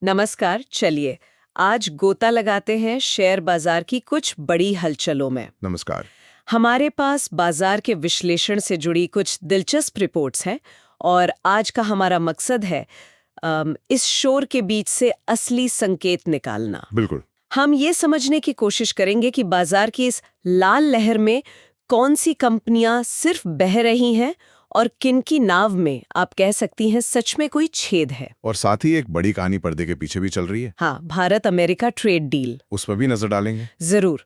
नमस्कार। चलिए आज गोता लगाते हैं शेयर बाजार की कुछ बड़ी हलचलों में। नमस्कार। हमारे पास बाजार के विश्लेषण से जुड़ी कुछ दिलचस्प रिपोर्ट्स हैं और आज का हमारा मकसद है इस शोर के बीच से असली संकेत निकालना। बिल्कुल। हम ये समझने की कोशिश करेंगे कि बाजार की इस लाल लहर में कौन सी कंपनियां सिर्फ बह रही हैं और किन की नाव में आप कह सकती हैं सच में कोई छेद है। और साथ ही एक बड़ी कहानी पर्दे के पीछे भी चल रही है। हाँ, भारत अमेरिका ट्रेड डील, उस पर भी नजर डालेंगे। जरूर।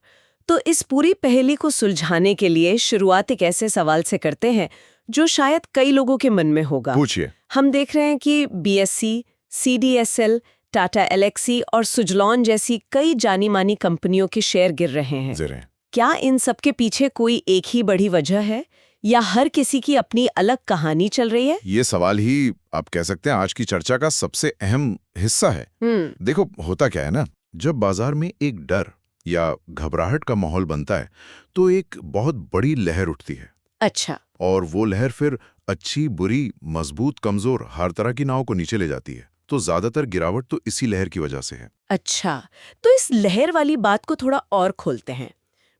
तो इस पूरी पहेली को सुलझाने के लिए शुरुआत एक ऐसे सवाल से करते हैं जो शायद कई लोगों के मन में होगा। पूछिए। हम देख रहे हैं कि बीएसई, सीडीएसएल, टाटा एलेक्सी और सुजलॉन जैसी कई जानी मानी कंपनियों के शेयर गिर रहे हैं। क्या इन सब के पीछे कोई एक ही बड़ी वजह है या हर किसी की अपनी अलग कहानी चल रही है? ये सवाल ही आप कह सकते हैं आज की चर्चा का सबसे अहम हिस्सा है। देखो, होता क्या है ना, जब बाजार में एक डर या घबराहट का माहौल बनता है तो एक बहुत बड़ी लहर उठती है। अच्छा। और वो लहर फिर अच्छी, बुरी, मजबूत, कमजोर हर तरह की नाव को नीचे ले जाती है। तो ज्यादातर गिरावट तो इसी लहर की वजह से है। अच्छा, तो इस लहर वाली बात को थोड़ा और खोलते हैं।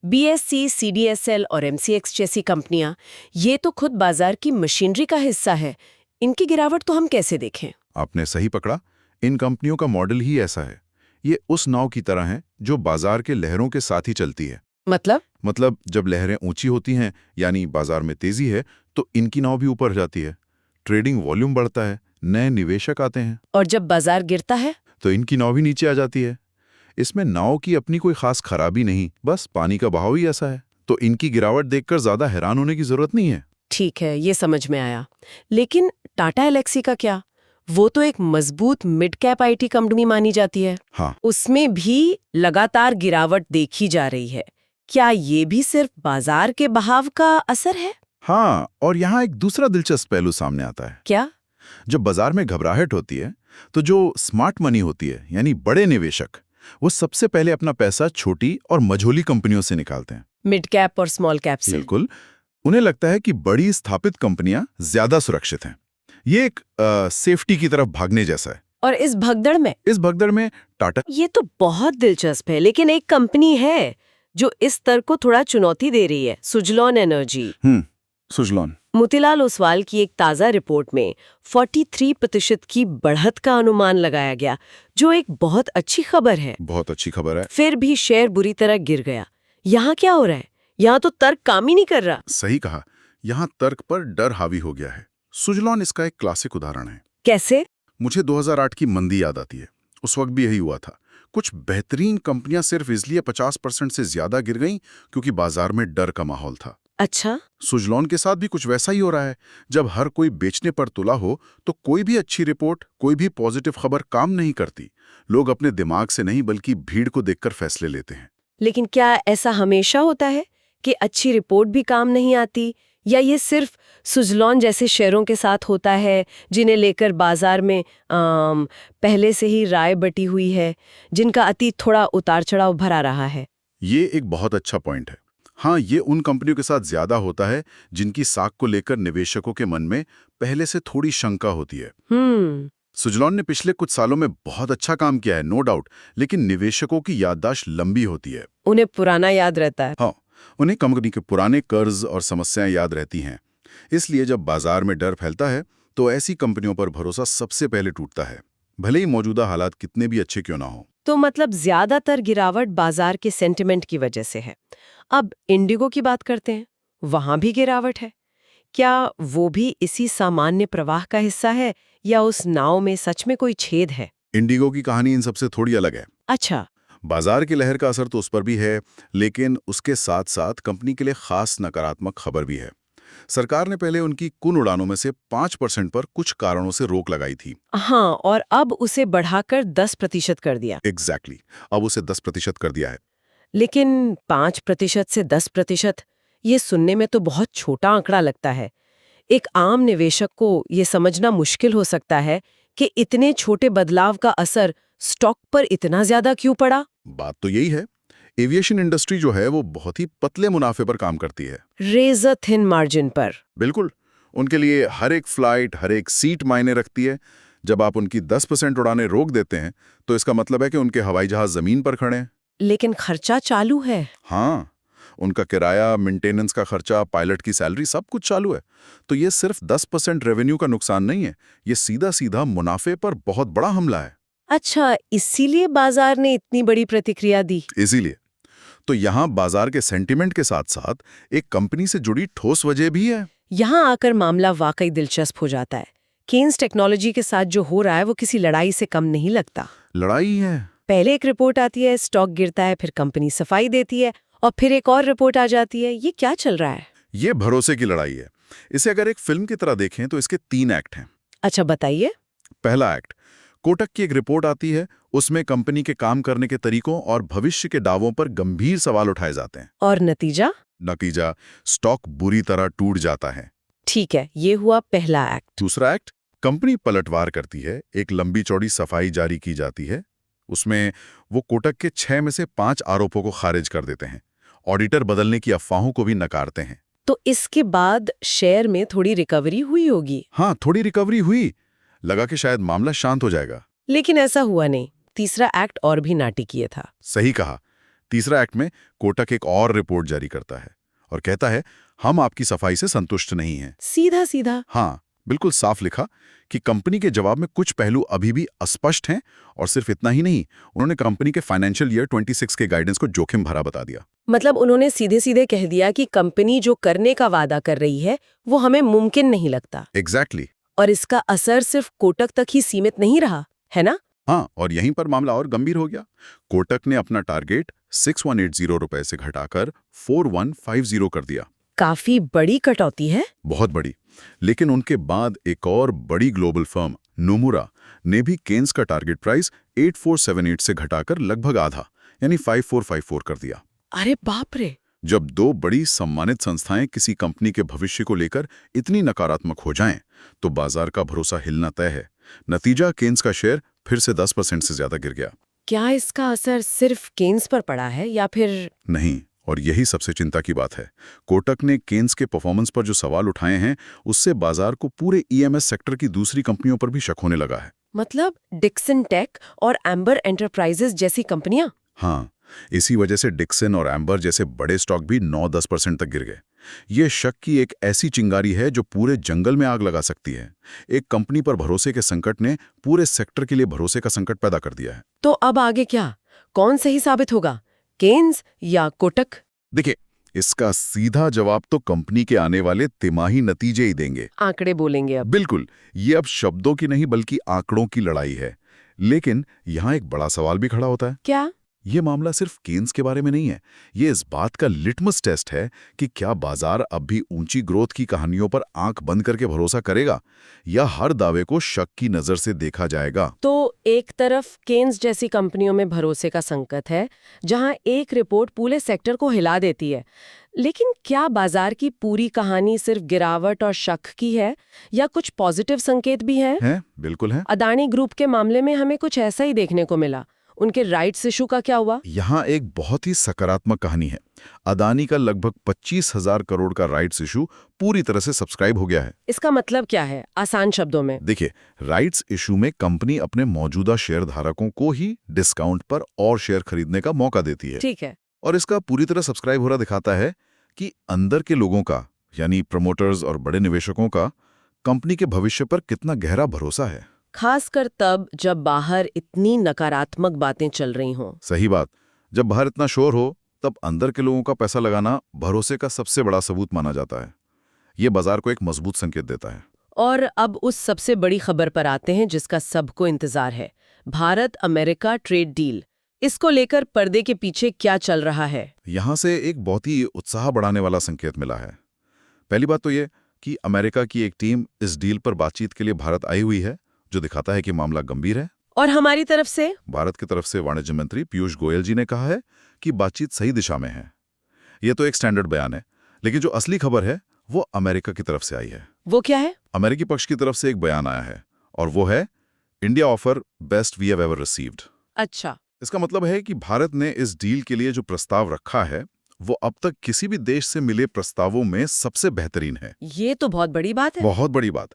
बीएसई, सीडीएसएल और एमसीएक्स जैसी कंपनियां, ये तो खुद बाजार की मशीनरी का हिस्सा है। इनकी गिरावट तो हम कैसे देखें? आपने सही पकड़ा। इन कंपनियों का मॉडल ही ऐसा है। ये उस नाव की तरह है जो बाजार के लहरों के साथ ही चलती है। मतलब जब लहरें ऊंची होती हैं, यानी बाजार में तेजी है, तो इनकी नाव भी ऊपर जाती है। ट्रेडिंग वॉल्यूम बढ़ता है, नए निवेशक आते हैं। और जब बाजार गिरता है तो इनकी नाव भी नीचे आ जाती है। इसमें नाव की अपनी कोई खास खराबी नहीं, बस पानी का बहाव ही ऐसा है। तो इनकी गिरावट देखकर ज्यादा हैरान होने की जरूरत नहीं है। ठीक है, ये समझ में आया। लेकिन टाटा एलेक्सी का क्या? वो तो एक मजबूत मिड कैप आईटी कंपनी मानी जाती है। हाँ। उसमें भी लगातार गिरावट देखी जा रही है। क्या ये भी सिर्फ बाजार के बहाव का असर है? हाँ, और यहाँ एक दूसरा दिलचस्प पहलू सामने आता है। क्या? जब बाजार में घबराहट होती है तो जो स्मार्ट मनी होती है, यानी बड़े निवेशक, वो सबसे पहले अपना पैसा छोटी और मझोली कंपनियों से निकालते हैं। मिड कैप और स्मॉल कैप से। बिल्कुल। उन्हें लगता है कि बड़ी स्थापित कंपनियां ज्यादा सुरक्षित हैं। ये एक सेफ्टी की तरफ भागने जैसा है। और इस भगदड़ में टाटा। ये तो बहुत दिलचस्प है, लेकिन एक कंपनी है जो इस तर्क को थोड़ा चुनौती दे रही है, सुजलॉन एनर्जी। सुजलॉन। मोतीलाल ओसवाल की एक ताज़ा रिपोर्ट में 43% की बढ़त का अनुमान लगाया गया, जो एक बहुत अच्छी खबर है। बहुत अच्छी खबर है। फिर भी शेयर बुरी तरह गिर गया। यहाँ क्या हो रहा है? यहाँ तो तर्क काम ही नहीं कर रहा। सही कहा। यहाँ तर्क पर डर हावी हो गया है। सुजलॉन इसका एक क्लासिक उदाहरण है। कैसे? मुझे 2008 की मंदी याद आती है। उस वक्त भी यही हुआ था। कुछ बेहतरीन कंपनियां सिर्फ इसलिए 50% से ज्यादा गिर गईं क्योंकि बाजार में डर का माहौल था। अच्छा। सुजलॉन के साथ भी कुछ वैसा ही हो रहा है। जब हर कोई बेचने पर तुला हो तो कोई भी अच्छी रिपोर्ट, कोई भी पॉजिटिव खबर काम नहीं करती। लोग अपने दिमाग से नहीं बल्कि भीड़ को देखकर फैसले लेते हैं। लेकिन क्या ऐसा हमेशा होता है कि अच्छी रिपोर्ट भी काम नहीं आती, या ये सिर्फ सुजलॉन जैसे शेयरों के साथ होता है जिन्हें लेकर बाजार में पहले से ही राय बटी हुई है, जिनका अतीत थोड़ा उतार चढ़ाव भरा रहा है? ये एक बहुत अच्छा पॉइंट है। हाँ, ये उन कंपनियों के साथ ज्यादा होता है जिनकी साख को लेकर निवेशकों के मन में पहले से थोड़ी शंका होती है। सुजलॉन ने पिछले कुछ सालों में बहुत अच्छा काम किया है, नो डाउट, लेकिन निवेशकों की याददाश्त लंबी होती है। उन्हें पुराना याद रहता है। हाँ, उन्हें कंपनी के पुराने कर्ज और समस्याएं याद रहती हैं। इसलिए जब बाजार में डर फैलता है तो ऐसी कंपनियों पर भरोसा सबसे पहले टूटता है, भले ही मौजूदा हालात कितने भी अच्छे क्यों ना हो। तो मतलब ज्यादातर गिरावट बाजार के सेंटिमेंट की वजह से है। अब इंडिगो की बात करते हैं, वहां भी गिरावट है। क्या वो भी इसी सामान्य प्रवाह का हिस्सा है या उस नाव में सच में कोई छेद है? इंडिगो की कहानी इन सबसे थोड़ी अलग है। अच्छा। बाजार की लहर का असर तो उस पर भी है, लेकिन उसके साथ साथ कंपनी के लिए खास नकारात्मक खबर भी है। सरकार ने पहले उनकी कुल उड़ानों में से 5% पर कुछ कारणों से रोक लगाई थी। हाँ, और अब उसे बढ़ाकर 10% कर दिया। एग्जैक्टली, अब उसे 10% कर दिया है। लेकिन 5% से 10%, ये सुनने में तो बहुत छोटा आंकड़ा लगता है। एक आम निवेशक को ये समझना मुश्किल हो सकता है कि इतने छोटे बदलाव का असर स्टॉक पर इतना ज्यादा क्यों पड़ा। बात तो यही है, एविएशन इंडस्ट्री जो है वो बहुत ही पतले मुनाफे पर काम करती है, रेजर थिन मार्जिन पर। बिल्कुल। उनके लिए हर एक फ्लाइट, हर एक सीट मायने रखती है। जब आप उनकी 10% उड़ानें रोक देते हैं तो इसका मतलब है कि उनके हवाई जहाज जमीन पर खड़े हैं। लेकिन खर्चा चालू है। हाँ, उनका किराया, मेंटेनेंस का खर्चा, पायलट की सैलरी, सब कुछ चालू है। तो ये सिर्फ 10% रेवेन्यू का नुकसान नहीं है, ये सीधा सीधा मुनाफे पर बहुत बड़ा हमला है। अच्छा, इसीलिए बाजार ने इतनी बड़ी प्रतिक्रिया दी। इसीलिए तो यहाँ बाजार के सेंटीमेंट के साथ साथ एक कंपनी से जुड़ी ठोस वजह भी है। यहाँ आकर मामला वाकई दिलचस्प हो जाता है। केन्स टेक्नोलॉजी के साथ जो हो रहा है वो किसी लड़ाई से कम नहीं लगता। लड़ाई है। पहले एक रिपोर्ट आती है, स्टॉक गिरता है, फिर कंपनी सफाई देती है, और फिर एक और रिपोर्ट आ जाती है। ये क्या चल रहा है? ये भरोसे की लड़ाई है। इसे अगर एक फिल्म की तरह देखें तो इसके 3 एक्ट हैं। अच्छा, बताइए। पहला एक्ट, कोटक की एक रिपोर्ट आती है, उसमें कंपनी के काम करने के तरीकों और भविष्य के दावों पर गंभीर सवाल उठाए जाते हैं। और नतीजा, स्टॉक बुरी तरह टूट जाता है। ठीक है, ये हुआ पहला एक्ट। दूसरा एक्ट, कंपनी पलटवार करती है, एक लंबी चौड़ी सफाई जारी की जाती है। उसमें वो कोटक के 6 में से 5 आरोपों को खारिज कर देते हैं। ऑडिटर बदलने की अफवाहों को भी नकारते हैं। तो इसके बाद शेयर में थोड़ी रिकवरी हुई होगी। हाँ, थोड़ी रिकवरी हुई, लगा कि शायद मामला शांत हो जाएगा। लेकिन ऐसा हुआ नहीं। तीसरा एक्ट और भी नाटकीय था। सही कहा। तीसरा एक्ट में कोटक एक और रिपोर्ट जारी करता है और कहता है, हम आपकी सफाई से संतुष्ट नहीं हैं। सीधा सीधा। हाँ, बिल्कुल साफ लिखा कि कंपनी के जवाब में कुछ पहलू अभी भी अस्पष्ट हैं, और सिर्फ इतना ही नहीं, उन्होंने कंपनी के फाइनेंशियल ईयर 26 के गाइडेंस को जोखिम भरा बता दिया। मतलब उन्होंने सीधे सीधे कह दिया कि कंपनी जो करने का वादा कर रही है वो हमें मुमकिन नहीं लगता। एग्जैक्टली। और इसका असर सिर्फ कोटक तक ही सीमित नहीं रहा, है ना? हाँ, और यहीं पर मामला और गंभीर हो गया। कोटक ने अपना टारगेट 6180 रुपए से घटाकर 4150 कर दिया। काफी बड़ी कटौती है। बहुत बड़ी। लेकिन उनके बाद एक और बड़ी ग्लोबल फर्म नोमुरा ने भी केन्स का टारगेट प्राइस 8478 से घटाकर लगभग आधा, यानी 5454 कर दिया। अरे बाप रे! जब 2 बड़ी सम्मानित संस्थाएं किसी कंपनी के भविष्य को लेकर इतनी नकारात्मक हो जाएं, तो बाजार का भरोसा हिलना तय है। नतीजा, केन्स का शेयर फिर से 10% से ज्यादा गिर गया। क्या इसका असर सिर्फ केन्स पर पड़ा है या फिर? नहीं, और यही सबसे चिंता की बात है। कोटक ने केन्स के परफॉर्मेंस पर जो सवाल उठाए हैं, उससे बाजार को पूरे ईएमएस सेक्टर की दूसरी कंपनियों पर भी शक होने लगा है। मतलब डिक्सन टेक और एम्बर एंटरप्राइजेस जैसी कंपनियां? हाँ, इसी वजह से डिक्सन और एम्बर जैसे बड़े स्टॉक भी 9-10% तक गिर गए। ये शक की एक ऐसी चिंगारी है जो पूरे जंगल में आग लगा सकती है। एक कंपनी पर भरोसे के संकट ने पूरे सेक्टर के लिए भरोसे का संकट पैदा कर दिया है। तो अब आगे क्या? कौन सही साबित होगा, केन्स या कोटक? देखिए, इसका सीधा जवाब तो कंपनी के आने वाले तिमाही नतीजे ही देंगे। आंकड़े बोलेंगे अब। बिल्कुल, ये अब शब्दों की नहीं बल्कि आंकड़ों की लड़ाई है। लेकिन यहाँ एक बड़ा सवाल भी खड़ा होता है। क्या? ये मामला सिर्फ केन्स के बारे में नहीं है, ये इस बात का लिटमस टेस्ट है कि क्या बाजार अब भी ऊंची ग्रोथ की कहानियों पर आंख बंद करके भरोसा करेगा, या हर दावे को शक की नजर से देखा जाएगा। तो एक तरफ केन्स जैसी कंपनियों में भरोसे का संकट है, जहां एक रिपोर्ट पूरे सेक्टर को हिला देती है। लेकिन क्या बाजार की पूरी कहानी सिर्फ गिरावट और शक की है, या कुछ पॉजिटिव संकेत भी है? बिल्कुल है। अदानी ग्रुप के मामले में हमें कुछ ऐसा ही देखने को मिला। उनके राइट्स इशू का क्या हुआ? यहाँ एक बहुत ही सकारात्मक कहानी है। अदानी का लगभग 25,000 करोड़ का राइट्स इशू पूरी तरह से सब्सक्राइब हो गया है। इसका मतलब क्या है, आसान शब्दों में? देखिए, राइट्स इशू में कंपनी अपने मौजूदा शेयर धारकों को ही डिस्काउंट पर और शेयर खरीदने का मौका देती है। ठीक है। और इसका पूरी तरह सब्सक्राइब हो रहा दिखाता है कि अंदर के लोगों का, यानी प्रमोटर्स और बड़े निवेशकों का, कंपनी के भविष्य पर कितना गहरा भरोसा है। खासकर तब जब बाहर इतनी नकारात्मक बातें चल रही हों। सही बात। जब बाहर इतना शोर हो, तब अंदर के लोगों का पैसा लगाना भरोसे का सबसे बड़ा सबूत माना जाता है। ये बाजार को एक मजबूत संकेत देता है। और अब उस सबसे बड़ी खबर पर आते हैं जिसका सबको इंतजार है। Bharat America trade deal. इसको लेकर पर्दे के पीछे क्या चल रहा है? यहाँ से एक बहुत ही उत्साह बढ़ाने वाला संकेत मिला है। पहली बात तो ये कि अमेरिका की एक टीम इस डील पर बातचीत के लिए भारत आई हुई है, जो दिखाता है कि मामला गंभीर है। और हमारी तरफ से? भारत की तरफ से वाणिज्य मंत्री पीयूष गोयल जी ने कहा है कि बातचीत सही दिशा में है। ये तो एक स्टैंडर्ड बयान है, लेकिन जो असली खबर है वो अमेरिका की तरफ से आई है। वो क्या है? अमेरिकी पक्ष की तरफ से एक बयान आया है, और वो है, India offer best we have ever received. अच्छा। इसका मतलब है कि भारत ने इस डील के लिए जो प्रस्ताव रखा है वो अब तक किसी भी देश से मिले प्रस्तावों में सबसे बेहतरीन है। ये तो बहुत बड़ी बात है। बहुत बड़ी बात।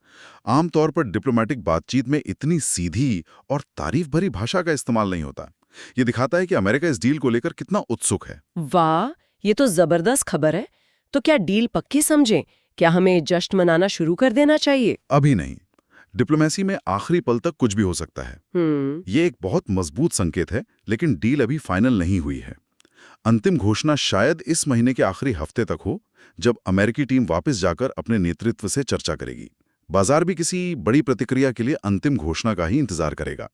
आमतौर पर डिप्लोमेटिक बातचीत में इतनी सीधी और तारीफ भरी भाषा का इस्तेमाल नहीं होता। ये दिखाता है कि अमेरिका इस डील को लेकर कितना उत्सुक है। वाह, ये तो जबरदस्त खबर है। तो क्या डील पक्की समझें? क्या हमें जश्न मनाना शुरू कर देना चाहिए? अभी नहीं। डिप्लोमेसी में आखिरी पल तक कुछ भी हो सकता है। ये एक बहुत मजबूत संकेत है, लेकिन डील अभी फाइनल नहीं हुई है। अंतिम घोषणा शायद इस महीने के आखिरी हफ्ते तक हो, जब अमेरिकी टीम वापस जाकर अपने नेतृत्व से चर्चा करेगी। बाजार भी किसी बड़ी प्रतिक्रिया के लिए अंतिम घोषणा का ही इंतजार करेगा।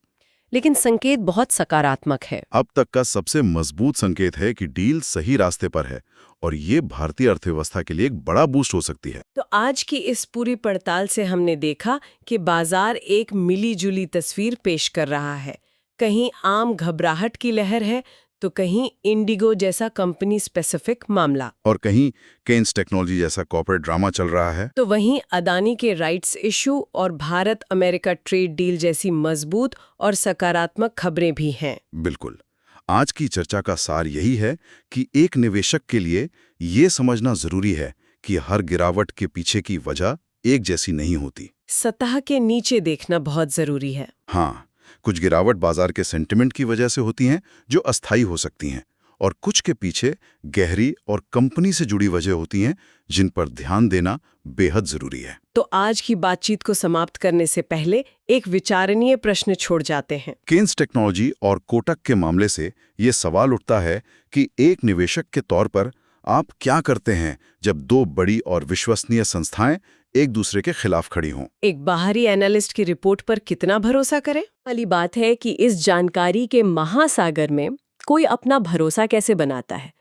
लेकिन संकेत बहुत सकारात्मक है। अब तक का सबसे मजबूत संकेत है कि डील सही रास्ते पर है और ये भारतीय अर्थव्यवस्था के लिए एक बड़ा बूस्ट हो सकती है। तो आज की इस पूरी पड़ताल से हमने देखा कि बाजार एक मिली-जुली तस्वीर पेश कर रहा है। कहीं आम घबराहट की लहर है, तो कहीं इंडिगो जैसा कंपनी स्पेसिफिक मामला, और कहीं केन्स टेक्नोलॉजी जैसा कॉर्पोरेट ड्रामा चल रहा है। तो वहीं अदानी के राइट्स इशू और भारत अमेरिका ट्रेड डील जैसी मजबूत और सकारात्मक खबरें भी हैं। बिल्कुल। आज की चर्चा का सार यही है कि एक निवेशक के लिए ये समझना जरूरी है कि हर गिरावट के पीछे की वजह एक जैसी नहीं होती। सतह के नीचे देखना बहुत जरूरी है। हाँ, कुछ गिरावट बाजार के सेंटिमेंट की वजह से होती हैं, जो अस्थायी हो सकती हैं, और कुछ के पीछे गहरी और कंपनी से जुड़ी वजह होती हैं, जिन पर ध्यान देना बेहद जरूरी है। तो आज की बातचीत को समाप्त करने से पहले एक विचारणीय प्रश्न छोड़ जाते हैं। केन्स टेक्नोलॉजी और कोटक के मामले से ये सवाल उठता है कि एक निवेशक के तौर पर आप क्या करते हैं जब दो बड़ी और विश्वसनीय संस्थाएं एक दूसरे के खिलाफ खड़ी हों। एक बाहरी एनालिस्ट की रिपोर्ट पर कितना भरोसा करें वाली बात है कि इस जानकारी के महासागर में कोई अपना भरोसा कैसे बनाता है।